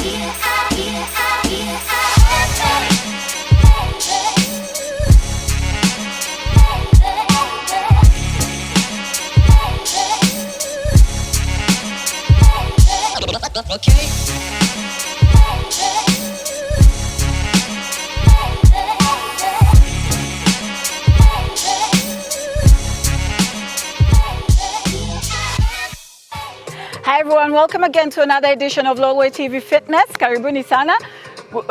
Okay. Hi everyone, welcome again to another edition of Lolwe TV Fitness. Karibuni sana.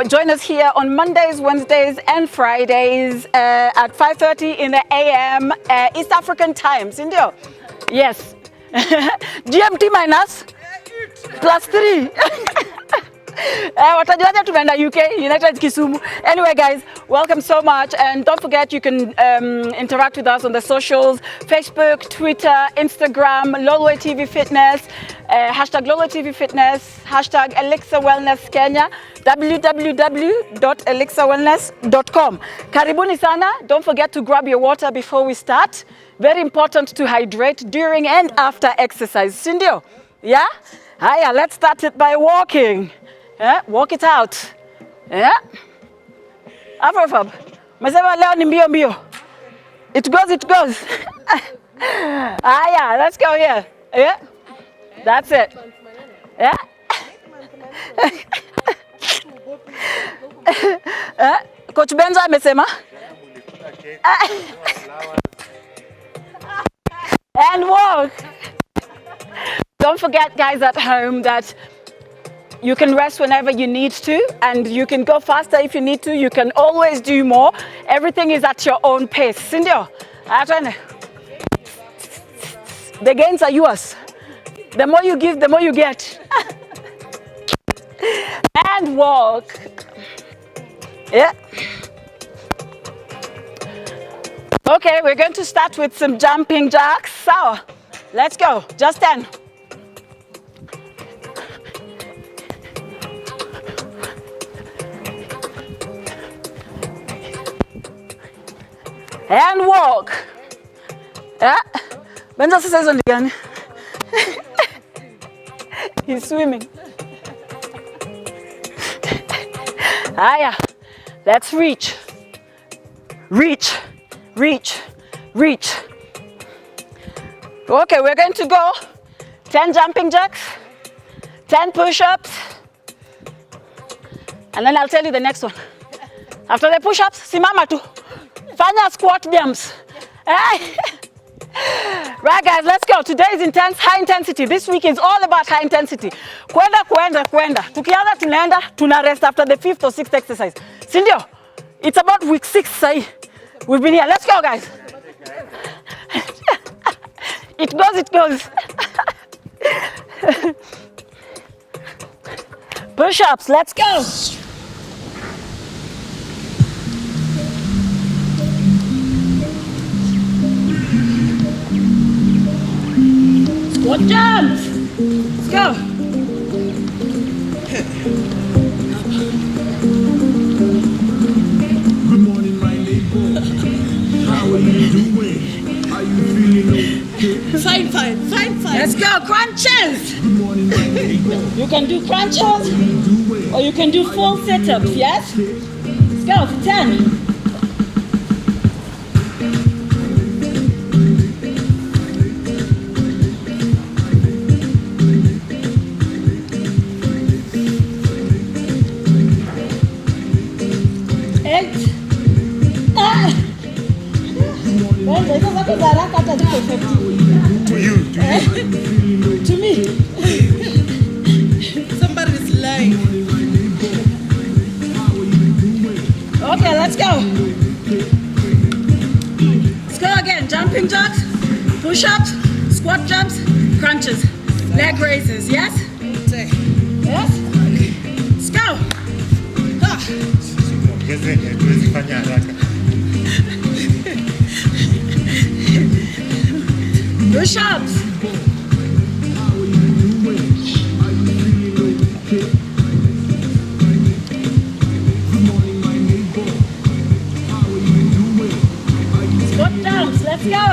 Join us here on Mondays, Wednesdays and Fridays at 5:30 in the AM East African time. Sindio? Yes. GMT minus +3. Watajuaje tumeenda UK, United Kisumu. Anyway guys, welcome so much, and don't forget you can interact with us on the socials: Facebook, Twitter, Instagram, Lolwe TV Fitness, hashtag Lolwe TV Fitness, hashtag Elixir Wellness Kenya, www.elixirwellness.com. Karibuni sana. Don't forget to grab your water before we start. Very important to hydrate during and after exercise. Sindio? Yeah? Hiya, let's start it by walking. Yeah, walk it out. Yeah. Afrofab. Masema leo ni mbio mbio. It goes, it goes. Yeah, let's go here. Yeah. That's it. Yeah. Coach Benza amesema. And walk. Don't forget guys at home that you can rest whenever you need to, and you can go faster if you need to. You can always do more. Everything is at your own pace. Sindio? The gains are yours. The more you give, the more you get. And walk. Yeah. Okay, we're going to start with some jumping jacks. So, let's go. Just 10. And walk. Yeah. Benza sasa hizo ndigani. He's swimming. Aya. Let's reach. Reach. Reach. Reach. Okay, we're going to go 10 jumping jacks, 10 push-ups, and then I'll tell you the next one. After the push-ups, simama tu. Fanya squat jumps. Right guys, let's go. Today is intense, high intensity. This week is all about high intensity. Kwenda. Tukianza tunaenda, tuna rest after the 5th or 6th exercise. Sindio? It's about week 6 say. We've been here. Let's go guys. It goes, it goes. Push-ups, let's go. Squat jumps. Let's go. Good morning, my neighbor. How are you doing? Are you feeling okay? Fine. Let's go, crunches. Good morning, my neighbor. You can do crunches or you can do full sit-ups, yes? Let's go for 10. To you. To me. Somebody's lying. Okay, let's go. Let's go again. Jumping jacks, push-ups, squat jumps, crunches, leg raises, yes? Yes? Let's go. Push-ups. Squat jumps, let's go.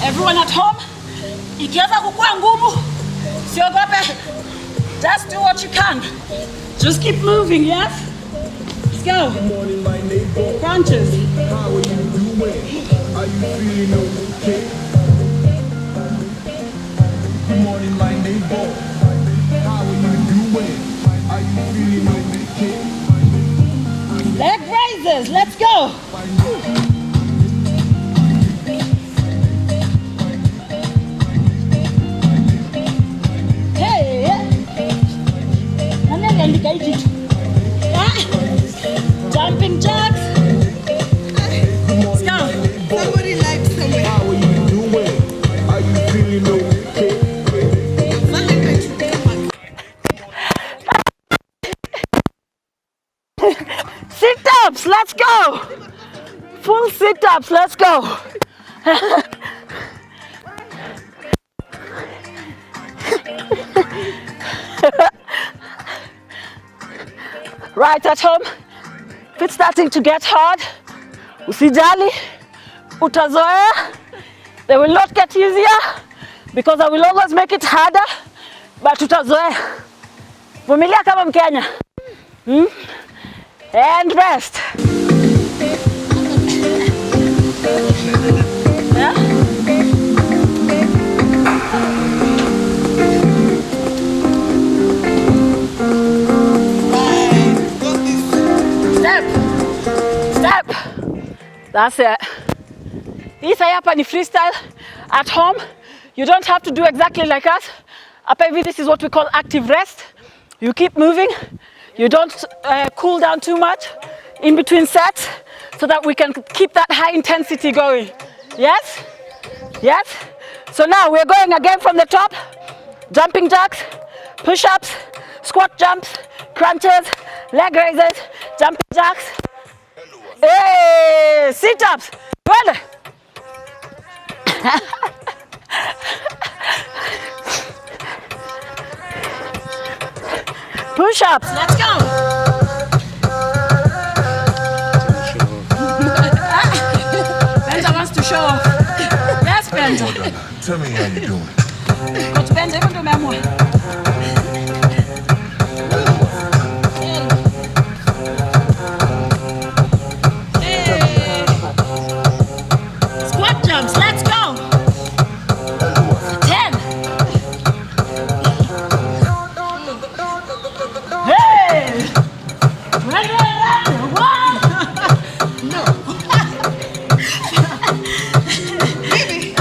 Everyone at home, ikiweza kukua ngumu, siogope. Just do what you can. Just keep moving, yes? Let's go. Good morning, my neighbor. Crunches. How are you doing? Are you feeling okay? Good morning, my neighbor. How are you doing? Are you feeling okay? Leg raises. Let's go. Jumping jacks. Let's go. Somebody likes somewhere. How are you doing? Are you feeling okay? Sit-ups, let's go. Full sit-ups, let's go. Right at home, if it's starting to get hard, usijali, utazoea. They will not get easier because I will always make it harder, but utazoea. Vumilia kama Mkenya. And rest. Yeah? Step. That's it. This hapa ni freestyle at home. You don't have to do exactly like us. Hapa hivi, this is what we call active rest. You keep moving. You don't cool down too much in between sets so that we can keep that high intensity going. Yes? Yes? So now we're going again from the top. Jumping jacks, push-ups, squat jumps, crunches, leg raises, jumping jacks. Hey, sit-ups. Good. Push-ups, let's go. Benja wants to show off. Yes, Benja. Tell me how you doing. Coach Benja, even do memoir. Squat jumps, let's go. 10. Hey! No. Maybe.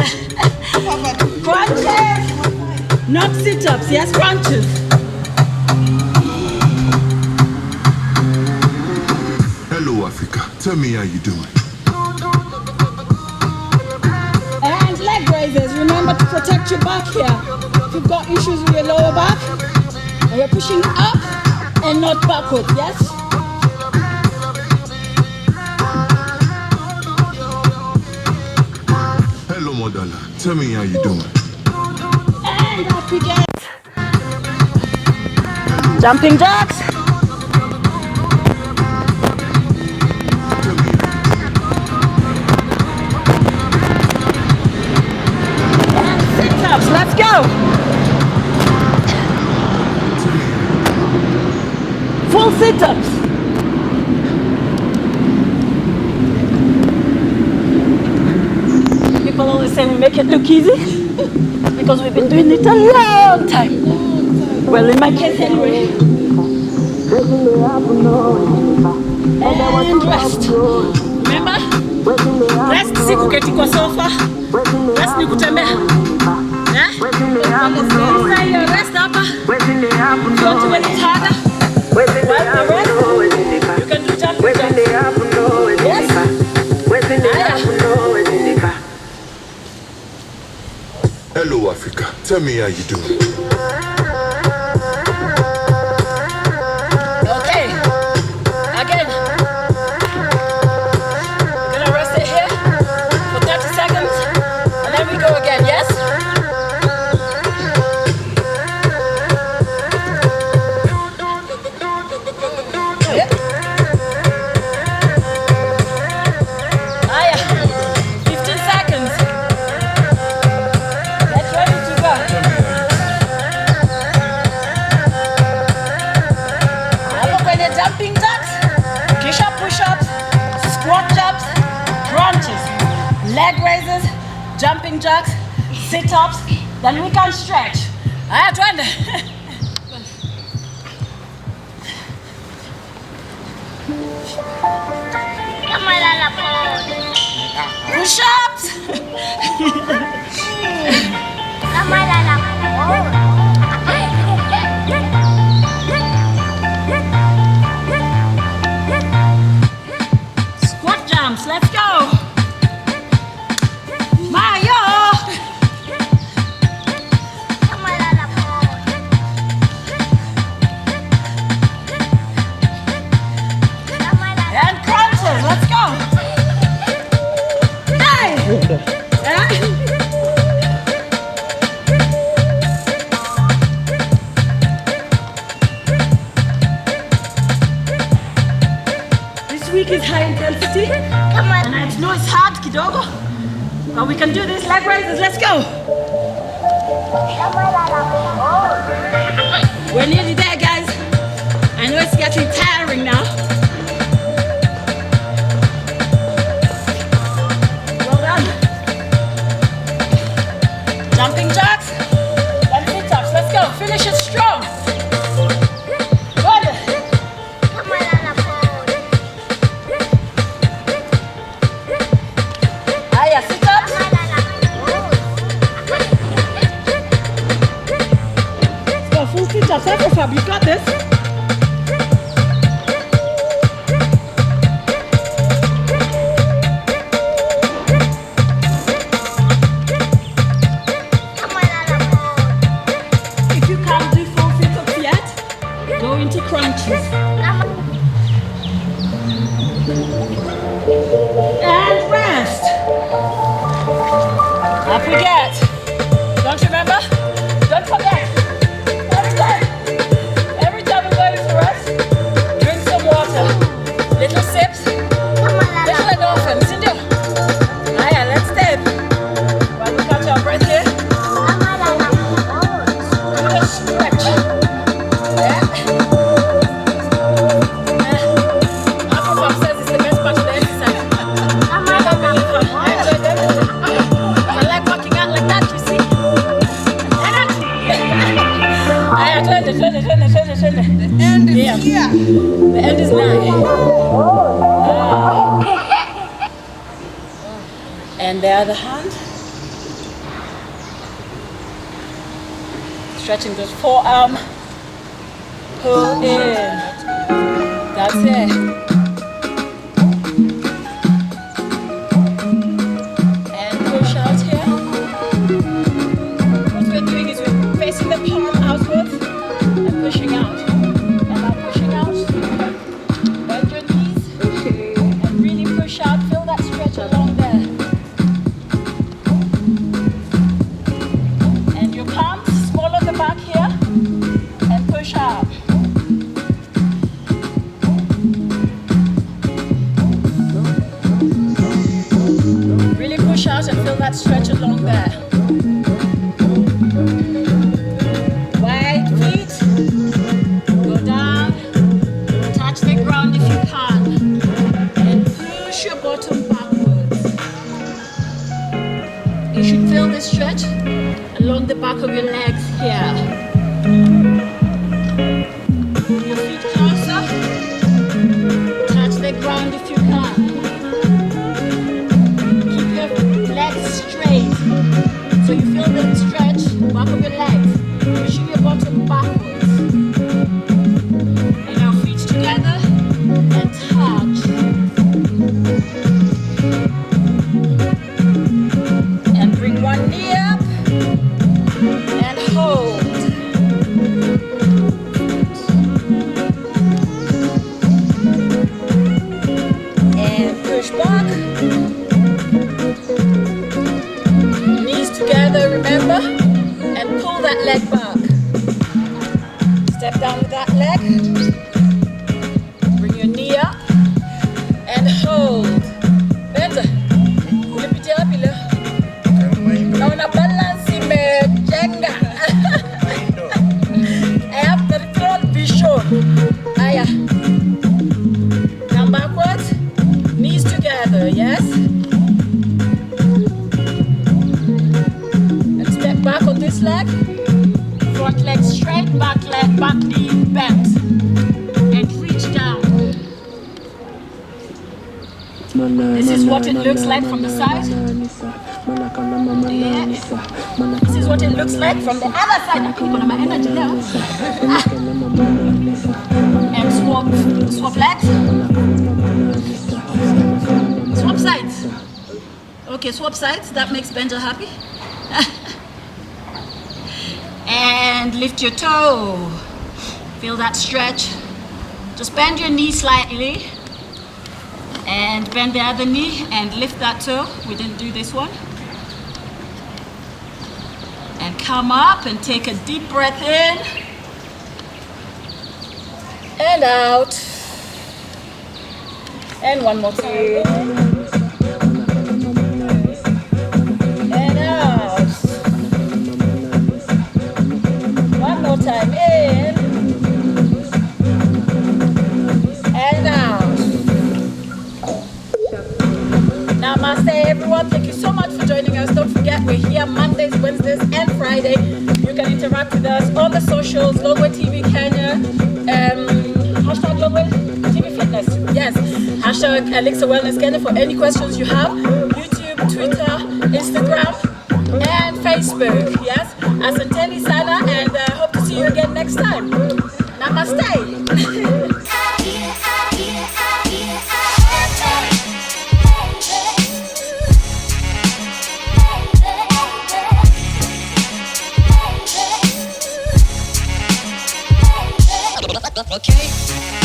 Crunches! Not sit-ups, yes, crunches. Hello, Africa. Tell me how you doing. And leg raises. Remember to protect your back here. If you've got issues with your lower back, and you're pushing up and not backwards, yes? Hello, Modala. Tell me how you doing. And up we get. Jumping jacks. And sit-ups. Let's go. Full sit-ups. People always say we make it look easy because we've been doing it a long time. Well, in my case anyway. And rest. Remember? Rest si kuketi kwa sofa. Rest ni kutembea. Yeah? Sasa hiyo rest hapa. If you want to make it harder, while you rest, you can do jumping jacks. Yes? Hello, Africa. Tell me how you doing. Okay. Again. We're gonna rest it here for 30 seconds and then we go again, yes? Yep. 15 seconds. leg raises, jumping jacks, sit-ups, then we can stretch. Haya, twende. Push-ups. Squat jumps, let's go. Mayo. And crunches, let's go. Hey. This week is high intensity. And I know it's hard, kidogo. But we can do this leg raises, let's go. We're nearly there, guys. I know it's getting tiring now. Well done. Jumping jacks, then sit-ups. Let's go. Finish it strong. Good. Aya, sit-ups. Let's go. Full sit-ups. That's Fab. You got this. If you can't do full sit-ups yet, go into crunches. And rest. Up we get. Don't remember? Don't forget. Every time we go to rest, drink some water. Little sips, little endorphins. Cindy. Aya, let's step. While we catch our breath here. Just stretch. Yeah. Uncle says it's the best part of the exercise. I enjoy them. I like working out like that, you see. Aya, turn it. The end is Yeah. here. The end is nigh. And the other hand. Stretching the forearm. Pull in. That's it. And push out here. What we're doing is we're facing the palm outwards and pushing out. And now pushing out. Bend your knees and really push out. Feel that stretch along there. And your palms, small on the back here, and push out. Really push out and feel that stretch along there. Wide feet, go down, touch the ground if you can, and push your bottom backwards. You should feel the stretch along the back of your legs here. Bring your feet closer, touch the ground if you can. Keep your legs straight so you feel the stretch back of your legs. Pushing your bottom backwards. And our feet together and touch. And bring one knee up and hold. leg. Front leg straight, back knee bent. And reach down. This is what it looks like from the side. Yeah. This is what it looks like from the other side. And swap legs. Swap sides. Okay, swap sides. That makes Benja happy. And lift your toe. Feel that stretch. Just bend your knee slightly. And bend the other knee and lift that toe. We didn't do this one. And come up and take a deep breath in. And out. And one more time. And out. One more time. In. And out. Namaste everyone, thank you so much for joining us. Don't forget we're here Mondays, Wednesdays and Friday. You can interact with us on the socials, Lolwe TV Kenya, hashtag Lolwe TV Fitness, yes, hashtag Elixir Wellness Kenya for any questions you have, YouTube, Twitter, Instagram and Facebook, yes. Asanteni sana and hope to see you again next time. Namaste. Okay.